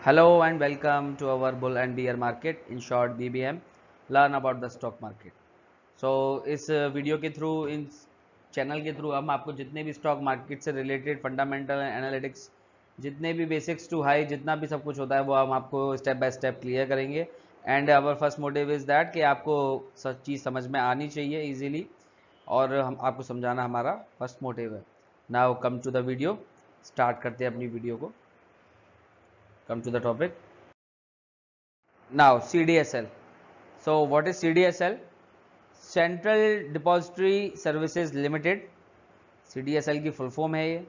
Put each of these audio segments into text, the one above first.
Hello and welcome to our bull and bear market, in short BBM. Learn about the stock market. So इस video के through, इस channel के through हम आपको जितने भी स्टॉक मार्केट से रिलेटेड फंडामेंटल एनालिटिक्स, जितने भी बेसिक्स टू हाई, जितना भी सब कुछ होता है वो हम आपको स्टेप बाय स्टेप क्लियर करेंगे. And our first motive is that कि आपको सब चीज़ समझ में आनी चाहिए इजीली, और हम आपको समझाना हमारा फर्स्ट मोटिव है. Now come to the video. Start करते हैं अपनी वीडियो को. Come to the topic. Now CDSL. So what is CDSL? Central Depository Services Limited. CDSL की फुल फॉर्म है ये.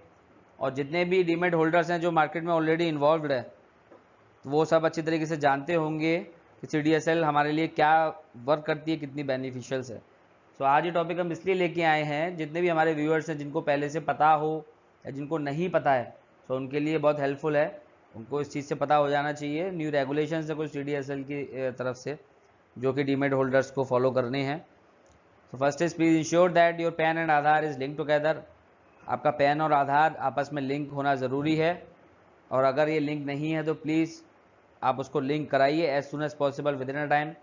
और जितने भी डीमेट होल्डर्स हैं जो मार्केट में ऑलरेडी इन्वॉल्व है, तो वो सब अच्छी तरीके से जानते होंगे कि CDSL हमारे लिए क्या वर्क करती है, कितनी बेनिफिशियल है. सो आज ये टॉपिक हम इसलिए लेके आए हैं, जितने भी हमारे व्यूअर्स हैं जिनको पहले से पता हो या जिनको नहीं पता है, तो उनके लिए बहुत हेल्पफुल है. उनको इस चीज़ से पता हो जाना चाहिए. न्यू रेगुलेशंस है कुछ CDSL की तरफ से, जो कि डीमेट होल्डर्स को फॉलो करने हैं. So first is please ensure that your pan and Aadhaar is link together. आपका पैन और आधार आपस में लिंक होना ज़रूरी है, और अगर ये लिंक नहीं है तो प्लीज़ आप उसको लिंक कराइए as soon as possible within a time.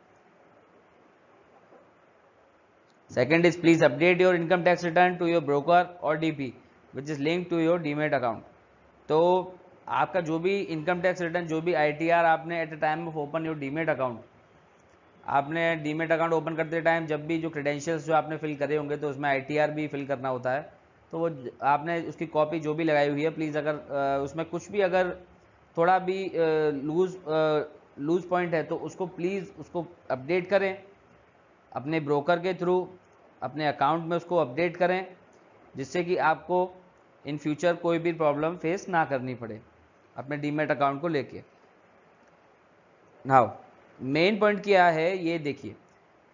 Second is please update your income tax return to your broker or DP which is linked to your demat account. तो आपका जो भी इनकम टैक्स रिटर्न, जो भी ITR आपने at the time of open your demat account, आपने demat account open करते time जब भी जो क्रेडेंशियल्स जो आपने फिल करे होंगे तो उसमें ITR भी फिल करना होता है. तो वो आपने उसकी कॉपी जो भी लगाई हुई है, प्लीज़ अगर उसमें कुछ भी अगर थोड़ा भी लूज पॉइंट है तो उसको प्लीज़ उसको अपडेट करें अपने ब्रोकर के थ्रू, अपने अकाउंट में उसको अपडेट करें, जिससे कि आपको इन फ्यूचर कोई भी प्रॉब्लम फेस ना करनी पड़े अपने डीमेट अकाउंट को लेके. नाउ मेन पॉइंट क्या है ये देखिए.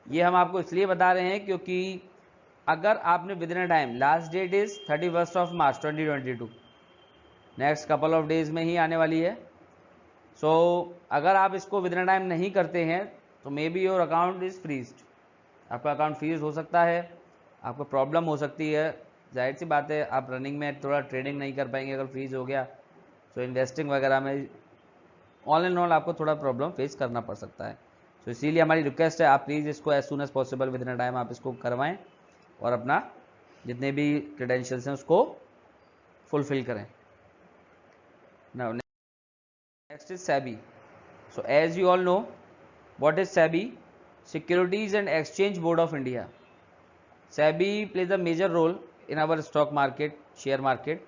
ये हम आपको इसलिए बता रहे हैं क्योंकि अगर आपने within a time, last date is 31 of March 2022, next couple of days में ही आने वाली है. सो अगर आप इसको विद इन अ टाइम नहीं करते हैं तो may be your account is freezed. आपका अकाउंट फ्रीज हो सकता है, आपको प्रॉब्लम हो सकती है. जाहिर सी बात है, आप रनिंग में थोड़ा ट्रेडिंग नहीं कर पाएंगे अगर फ्रीज हो गया. तो इन्वेस्टिंग वगैरह में ऑल एंड ऑल आपको थोड़ा प्रॉब्लम फेस करना पड़ सकता है. तो इसीलिए हमारी रिक्वेस्ट है, आप प्लीज़ इसको as soon as possible within a time आप इसको करवाएं और अपना जितने भी क्रेडेंशियल्स हैं उसको फुलफिल करें. Now next is SEBI. So as you all know what is SEBI? Securities and Exchange Board of India. SEBI plays a major role in our stock market, share market.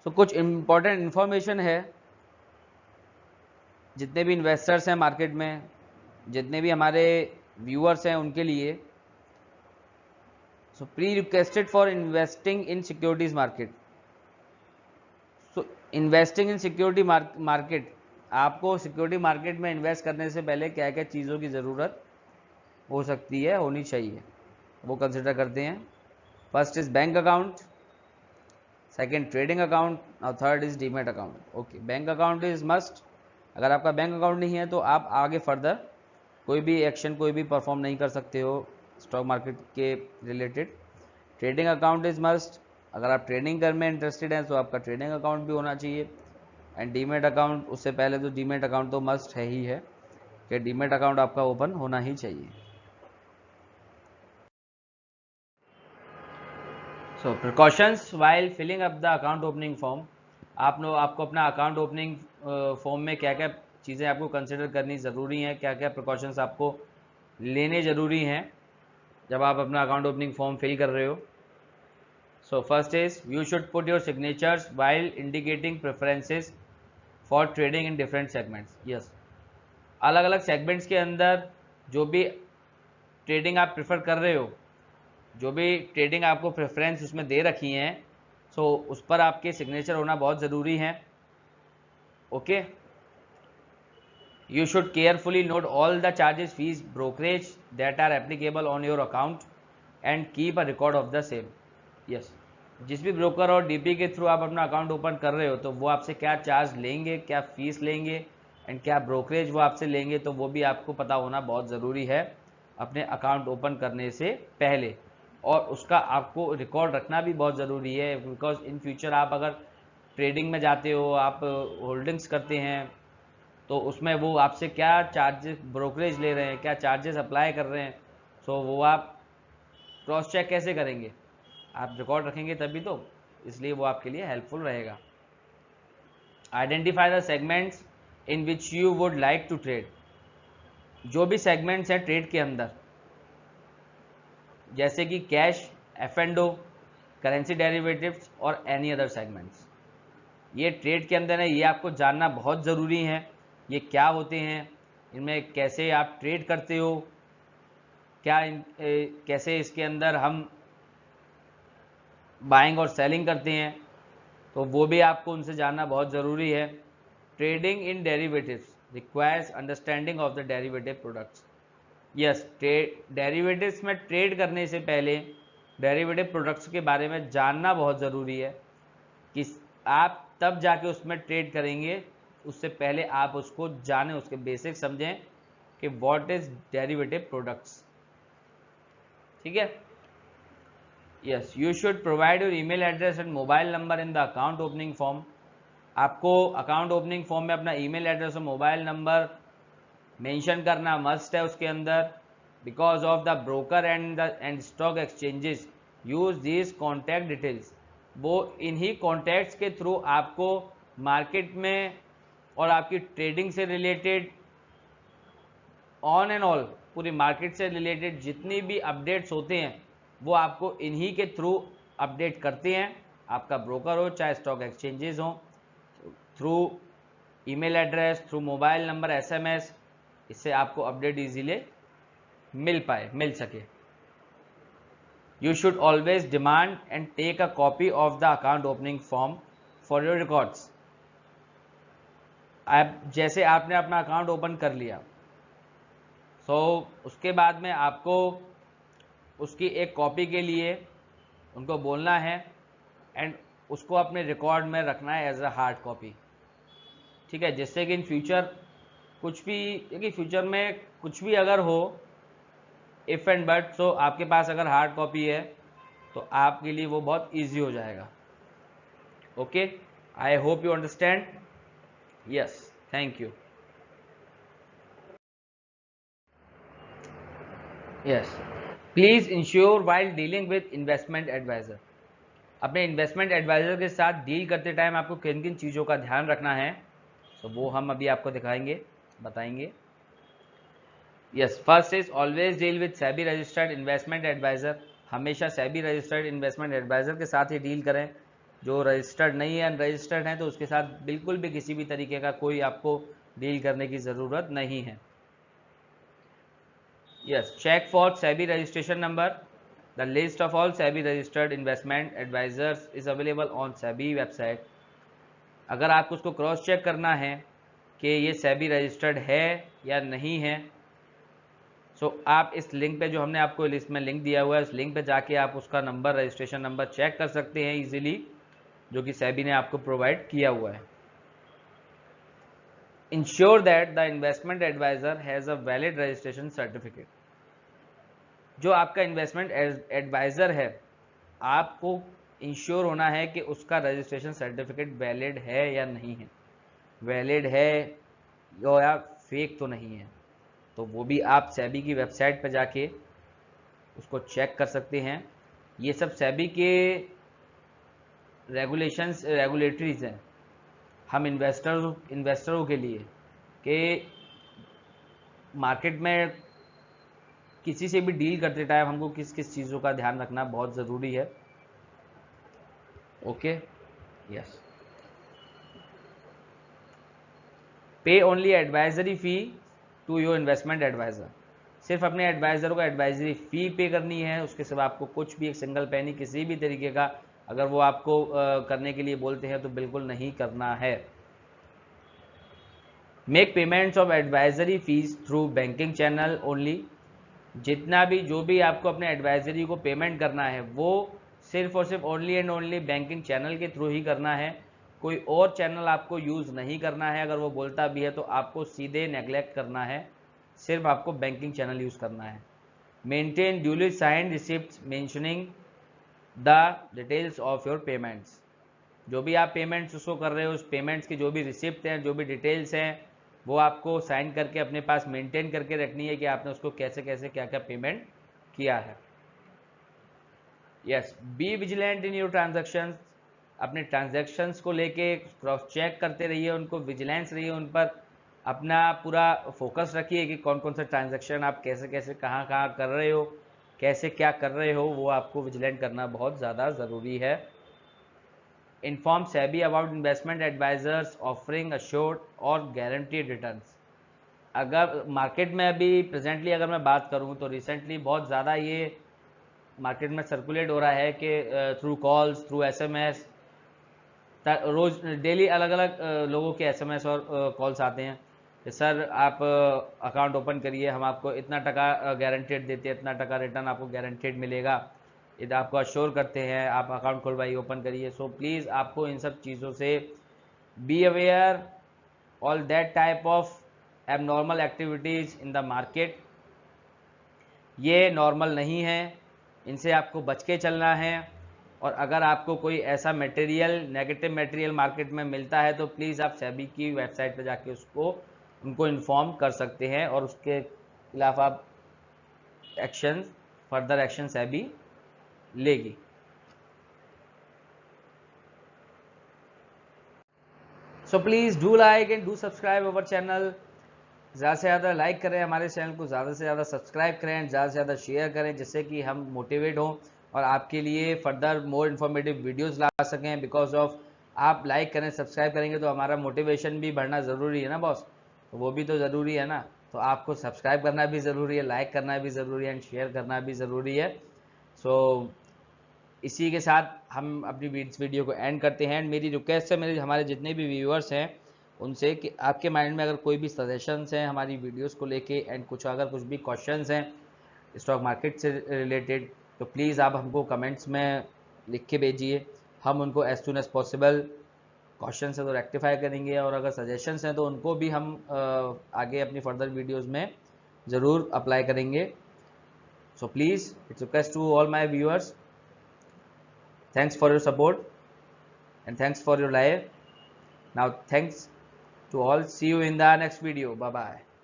So कुछ important information है जितने भी investors हैं market में, जितने भी हमारे viewers हैं उनके लिए. सो pre requested for investing in securities market. So investing in security market, आपको सिक्योरिटी मार्केट में इन्वेस्ट करने से पहले क्या क्या चीज़ों की ज़रूरत हो सकती है, होनी चाहिए, वो कंसिडर करते हैं. First is bank account, second trading account, और third is demat account. Okay, bank account is must. अगर आपका बैंक अकाउंट नहीं है तो आप आगे फर्दर कोई भी एक्शन, कोई भी परफॉर्म नहीं कर सकते हो स्टॉक मार्केट के related. Trading account is must. अगर आप ट्रेडिंग करने में इंटरेस्टेड हैं तो आपका ट्रेडिंग अकाउंट भी होना चाहिए. एंड डीमेट अकाउंट, उससे पहले तो डीमेट अकाउंट तो मस्ट है ही है कि डीमेट अकाउंट आपका ओपन होना ही चाहिए. So precautions while filling up the account opening form. आपको अपना अकाउंट ओपनिंग फॉर्म में क्या क्या चीज़ें आपको कंसिडर करनी ज़रूरी हैं, क्या क्या प्रिकॉशंस आपको लेने ज़रूरी हैं जब आप अपना अकाउंट ओपनिंग फॉर्म फिल कर रहे हो. So first is you should put your signatures while indicating preferences for trading in different segments. Yes, अलग अलग सेगमेंट्स के अंदर जो भी ट्रेडिंग आप प्रेफर कर रहे हो, जो भी ट्रेडिंग आपको प्रेफरेंस उसमें दे रखी हैं, सो उस पर आपके सिग्नेचर होना बहुत ज़रूरी है. Okay, you should carefully note all the charges, fees, brokerage that are applicable on your account and keep a record of the same. Yes, जिस भी ब्रोकर और डीपी के थ्रू आप अपना अकाउंट ओपन कर रहे हो तो वो आपसे क्या चार्ज लेंगे, क्या फीस लेंगे एंड क्या ब्रोकरेज वो आपसे लेंगे, तो वो भी आपको पता होना बहुत ज़रूरी है अपने अकाउंट ओपन करने से पहले. और उसका आपको रिकॉर्ड रखना भी बहुत ज़रूरी है, बिकॉज इन फ्यूचर आप अगर ट्रेडिंग में जाते हो, आप होल्डिंग्स करते हैं, तो उसमें वो आपसे क्या चार्जेस ब्रोकरेज ले रहे हैं, क्या चार्जेस अप्लाई कर रहे हैं, सो वो आप क्रॉस चेक कैसे करेंगे? आप रिकॉर्ड रखेंगे तभी तो, इसलिए वो आपके लिए हेल्पफुल रहेगा। Identify the segments in which you would like to trade. जो भी सेगमेंट्स हैं ट्रेड के अंदर, जैसे कि कैश, एफ&ओ, करेंसी डेरिवेटिव्स और एनी अदर सेगमेंट्स, ये ट्रेड के अंदर है, ये आपको जानना बहुत ज़रूरी है। ये क्या होते हैं, इनमें कैसे आप ट्रेड करते हो, क्या कैसे इसके अंदर हम बाइंग और सेलिंग करते हैं, तो वो भी आपको उनसे जानना बहुत ज़रूरी है। Trading in derivatives requires understanding of the derivative products. Yes, derivatives में ट्रेड करने से पहले डेरिवेटिव प्रोडक्ट्स के बारे में जानना बहुत ज़रूरी है कि आप तब जाके उसमें ट्रेड करेंगे, उससे पहले आप उसको जानें, उसके बेसिक समझें कि व्हाट इज डेरिवेटिव प्रोडक्ट्स। ठीक है। Yes, you should provide your email address and mobile number in the account opening form. आपको अकाउंट ओपनिंग फॉर्म में अपना ईमेल एड्रेस और मोबाइल नंबर मेंशन करना मस्ट है उसके अंदर, because of the broker and stock exchanges use this contact details. वो इन्हीं कॉन्टैक्ट्स के थ्रू आपको मार्केट में और आपकी ट्रेडिंग से रिलेटेड ऑन एंड ऑल पूरी मार्केट से रिलेटेड जितनी भी अपडेट्स होते हैं वो आपको इन्हीं के थ्रू अपडेट करते हैं। आपका ब्रोकर हो चाहे स्टॉक एक्सचेंजेस हो, through email address, through mobile number, SMS, इससे आपको अपडेट इजीली मिल सके। You should always demand and take a copy of the account opening form for your records. आप जैसे आपने अपना अकाउंट ओपन कर लिया, उसके बाद में आपको उसकी एक कॉपी के लिए उनको बोलना है एंड उसको अपने रिकॉर्ड में रखना है एज अ हार्ड कॉपी। ठीक है, जिससे कि इन फ्यूचर कुछ भी, क्योंकि फ्यूचर में कुछ भी अगर हो, इफ़ एंड बट, सो आपके पास अगर हार्ड कॉपी है तो आपके लिए वो बहुत ईजी हो जाएगा। Okay, I hope you understand. Yes, thank you. Yes, please ensure while dealing with investment adviser. अपने इन्वेस्टमेंट एडवाइजर के साथ डील करते टाइम आपको किन किन चीज़ों का ध्यान रखना है, तो वो हम अभी आपको बताएंगे। Yes, first is always deal with SEBI registered investment adviser. हमेशा सेबी रजिस्टर्ड इन्वेस्टमेंट एडवाइजर के साथ ही डील करें। जो रजिस्टर्ड नहीं है, अनरजिस्टर्ड है, तो उसके साथ बिल्कुल भी किसी भी तरीके का कोई आपको डील करने की ज़रूरत नहीं है। Yes, check for SEBI registration number. The list of all SEBI registered investment advisors is available on SEBI website. अगर आपको उसको क्रॉस चेक करना है कि ये SEBI रजिस्टर्ड है या नहीं है, आप इस लिंक पे, जो हमने आपको लिस्ट में लिंक दिया हुआ है, उस लिंक पे जाके आप उसका नंबर, रजिस्ट्रेशन नंबर चेक कर सकते हैं इजीली, जो कि SEBI ने आपको प्रोवाइड किया हुआ है। Ensure that the investment adviser has a valid registration certificate. जो आपका इन्वेस्टमेंट एडवाइज़र है, आपको इंश्योर होना है कि उसका रजिस्ट्रेशन सर्टिफिकेट वैलिड है या नहीं है, वैलिड है या फेक तो नहीं है। तो वो भी आप सेबी की वेबसाइट पर जाके उसको चेक कर सकते हैं। ये सब सेबी के रेगुलेटरीज हैं हम इन्वेस्टरों के लिए, कि मार्केट में किसी से भी डील करते टाइम हमको किस किस चीज़ों का ध्यान रखना बहुत ज़रूरी है। Okay, yes. Pay only advisory fee to your investment advisor. सिर्फ अपने एडवाइज़र को एडवाइजरी फ़ी पे करनी है, उसके सिवा आपको कुछ भी एक सिंगल पैनी किसी भी तरीके का अगर वो आपको करने के लिए बोलते हैं तो बिल्कुल नहीं करना है। Make payments of advisory fees through banking channel only. जितना भी, जो भी आपको अपने एडवाइजरी को पेमेंट करना है वो सिर्फ और सिर्फ only and only banking channel के थ्रू ही करना है। कोई और चैनल आपको यूज़ नहीं करना है। अगर वो बोलता भी है तो आपको सीधे नेग्लेक्ट करना है, सिर्फ आपको बैंकिंग चैनल यूज़ करना है। Maintain duly signed receipt mentioning the details of your payments. जो भी आप पेमेंट्स उसको कर रहे हो, उस पेमेंट्स की जो भी रिसिप्ट हैं, जो भी डिटेल्स हैं, वो आपको साइन करके अपने पास मेंटेन करके रखनी है कि आपने उसको कैसे कैसे क्या क्या पेमेंट किया है। Yes, be vigilant in your transactions. अपने ट्रांजेक्शन्स को लेके क्रॉस चेक करते रहिए, उनको विजिलेंस रहिए, उन पर अपना पूरा फोकस रखिए कि कौन कौन सा ट्रांजेक्शन आप कैसे कैसे कहाँ कहाँ कर रहे हो, कैसे क्या कर रहे हो, वो आपको विजिलेंट करना बहुत ज़्यादा ज़रूरी है। Inform SEBI about investment advisers offering assured और गारंटीड रिटर्न्स। अगर मार्केट में अभी प्रेजेंटली अगर मैं बात करूं तो रिसेंटली बहुत ज़्यादा ये मार्केट में सर्कुलेट हो रहा है कि थ्रू कॉल्स, थ्रू एसएमएस, रोज डेली अलग अलग लोगों के एसएमएस और कॉल्स आते हैं कि सर आप अकाउंट ओपन करिए, हम आपको इतना टका गारंटेड देते हैं, इतना टका रिटर्न आपको गारंटेड मिलेगा, ये आपको अश्योर करते हैं, आप अकाउंट खुलवाइए, ओपन करिए। सो प्लीज़ आपको इन सब चीज़ों से be aware all that type of abnormal activities in the market. ये नॉर्मल नहीं है, इनसे आपको बच के चलना है। और अगर आपको कोई ऐसा मटेरियल, नेगेटिव मटेरियल मार्केट में मिलता है तो प्लीज़ आप सेबी की वेबसाइट पर जाके उसको उनको इन्फॉर्म कर सकते हैं और उसके खिलाफ आप एक्शन, फर्दर एक्शन सेबी लेगी। So please do like and do subscribe our channel. ज़्यादा से ज़्यादा लाइक करें हमारे चैनल को, ज़्यादा से ज़्यादा सब्सक्राइब करें, ज़्यादा से ज़्यादा शेयर करें, जिससे कि हम मोटिवेट हों और आपके लिए फर्दर मोर इन्फॉर्मेटिव वीडियोस ला सकें। बिकॉज ऑफ आप लाइक करें, सब्सक्राइब करेंगे तो हमारा मोटिवेशन भी बढ़ना ज़रूरी है ना बॉस, तो वो भी तो ज़रूरी है ना। तो आपको सब्सक्राइब करना भी ज़रूरी है, लाइक करना भी ज़रूरी है एंड शेयर करना भी ज़रूरी है। सो इसी के साथ हम अपनी वीडियो को एंड करते हैं। मेरी रिक्वेस्ट है मेरे हमारे जितने भी व्यूअर्स हैं उनसे कि आपके माइंड में अगर कोई भी सजेशंस हैं हमारी वीडियोस को लेके एंड कुछ अगर कुछ भी क्वेश्चंस हैं स्टॉक मार्केट से रिलेटेड, तो प्लीज़ आप हमको कमेंट्स में लिख के भेजिए। हम उनको as soon as possible question है तो रेक्टिफाई करेंगे, और अगर सजेशंस हैं तो उनको भी हम आगे अपनी फर्दर वीडियोज़ में ज़रूर अप्लाई करेंगे। So please it's request to all my viewers, thanks for your support and thanks for your live. Now thanks to all, see you in the next video, bye bye.